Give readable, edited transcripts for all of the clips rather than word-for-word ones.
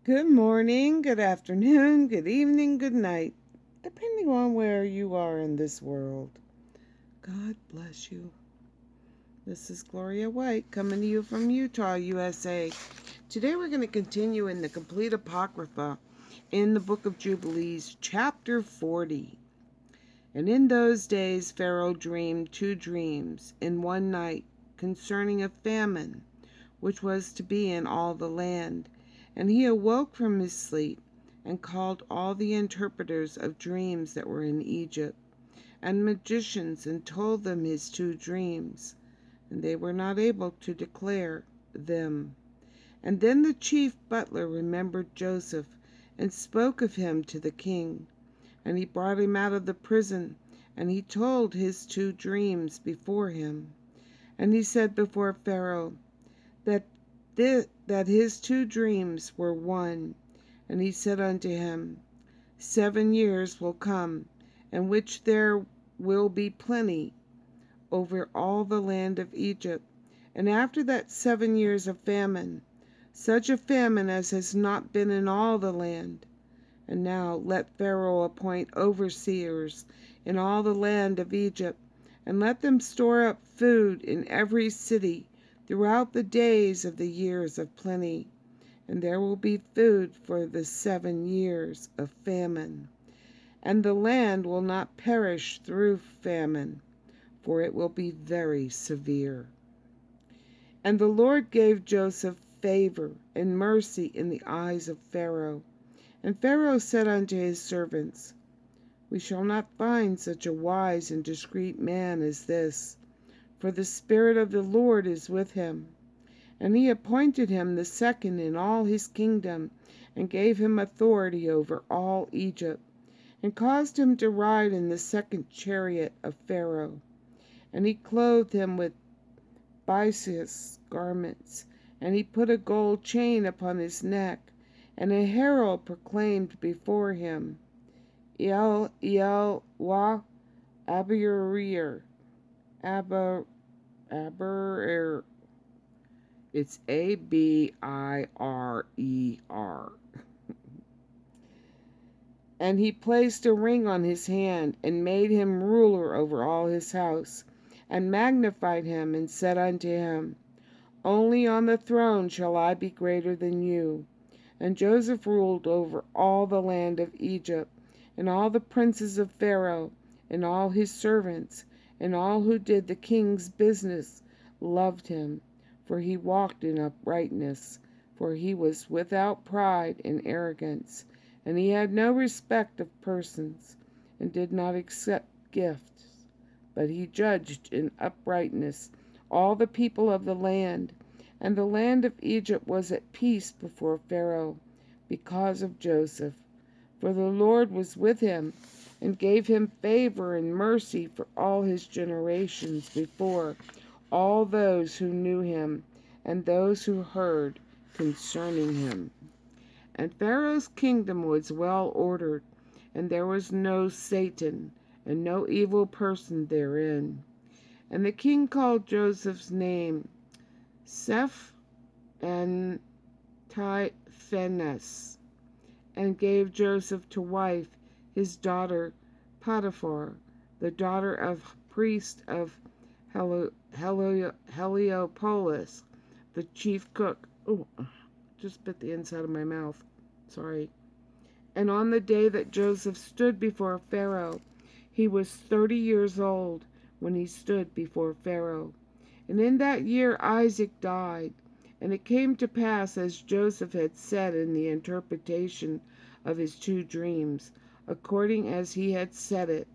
Good morning, good afternoon, good evening, good night, depending on where you are in this world. God bless you. This is Gloria White coming to you from Utah, USA. Today we're going to continue in the complete Apocrypha in the book of Jubilees, chapter 40. And in those days Pharaoh dreamed 2 dreams in one night concerning a famine, which was to be in all the land. And he awoke from his sleep, and called all the interpreters of dreams that were in Egypt, and magicians, and told them his 2 dreams. And they were not able to declare them. And then the chief butler remembered Joseph, and spoke of him to the king. And he brought him out of the prison, and he told his 2 dreams before him. And he said before Pharaoh that his 2 dreams were one. And he said unto him, 7 years will come, in which there will be plenty over all the land of Egypt, and after that 7 years of famine, such a famine as has not been in all the land. And now let Pharaoh appoint overseers in all the land of Egypt, and let them store up food in every city throughout the days of the years of plenty. And there will be food for the 7 years of famine. And the land will not perish through famine, for it will be very severe. And the Lord gave Joseph favor and mercy in the eyes of Pharaoh. And Pharaoh said unto his servants, We shall not find such a wise and discreet man as this, for the Spirit of the Lord is with him. And he appointed him the second in all his kingdom, and gave him authority over all Egypt, and caused him to ride in the second chariot of Pharaoh. And he clothed him with byssus garments, and he put a gold chain upon his neck. And a herald proclaimed before him, El wa Abirir. It's Abirer. And he placed a ring on his hand, and made him ruler over all his house, and magnified him, and said unto him, Only on the throne shall I be greater than you. And Joseph ruled over all the land of Egypt, and all the princes of Pharaoh, and all his servants, and all who did the king's business loved him, for he walked in uprightness, for he was without pride and arrogance, and he had no respect of persons, and did not accept gifts, but he judged in uprightness all the people of the land. And the land of Egypt was at peace before Pharaoh, because of Joseph. For the Lord was with him, and gave him favor and mercy for all his generations before all those who knew him, and those who heard concerning him. And Pharaoh's kingdom was well ordered, and there was no Satan, and no evil person therein. And the king called Joseph's name Seph and Typhenes, and gave Joseph to wife his daughter Potiphar, the daughter of priest of Heliopolis, the chief cook. Oh, just bit the inside of my mouth. Sorry. And on the day that Joseph stood before Pharaoh, he was 30 years old when he stood before Pharaoh. And in that year Isaac died. And it came to pass, as Joseph had said in the interpretation of his 2 dreams, according as he had said it,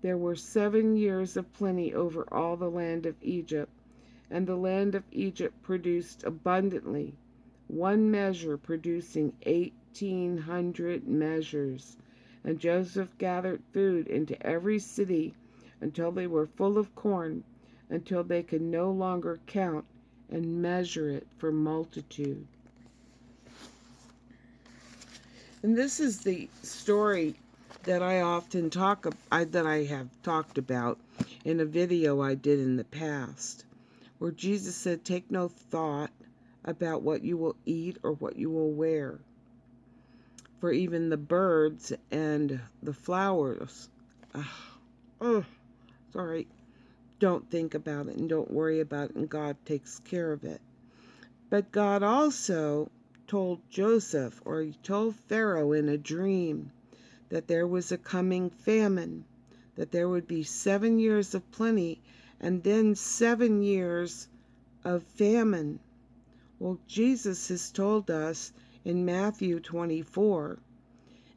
there were 7 years of plenty over all the land of Egypt. And the land of Egypt produced abundantly, 1 measure producing 1,800 measures. And Joseph gathered food into every city until they were full of corn, until they could no longer count and measure it for multitude. And this is the story that I often that I have talked about in a video I did in the past, where Jesus said, take no thought about what you will eat or what you will wear. for even the birds and the flowers. Oh, sorry. Don't think about it and don't worry about it, and God takes care of it. But God also told Joseph, or he told Pharaoh in a dream, that there was a coming famine, that there would be 7 years of plenty and then 7 years of famine. Well, Jesus has told us in Matthew 24,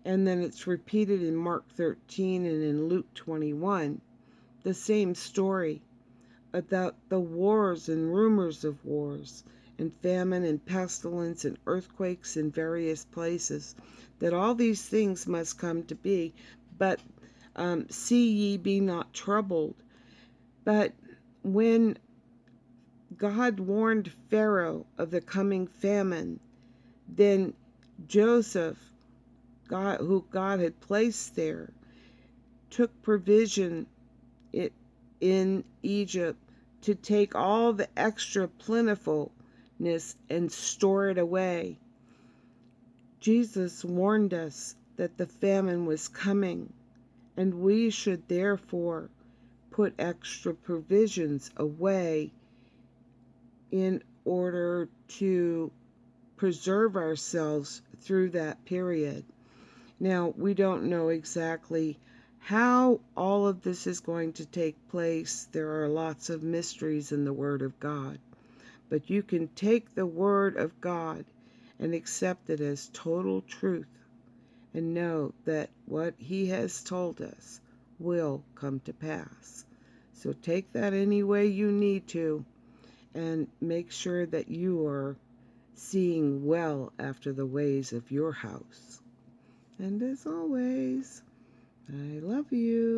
and then it's repeated in Mark 13 and in Luke 21, the same story about the wars and rumors of wars and famine and pestilence and earthquakes in various places, that all these things must come to be. But see ye be not troubled. But when God warned Pharaoh of the coming famine, then Joseph, who God had placed there, took provision in Egypt to take all the extra plentifulness and store it away. Jesus warned us that the famine was coming, and we should therefore put extra provisions away in order to preserve ourselves through that period. Now, we don't know exactly how all of this is going to take place. There are lots of mysteries in the Word of God. But you can take the Word of God and accept it as total truth and know that what He has told us will come to pass. So take that any way you need to, and make sure that you are seeing well after the ways of your house. And as always, I love you.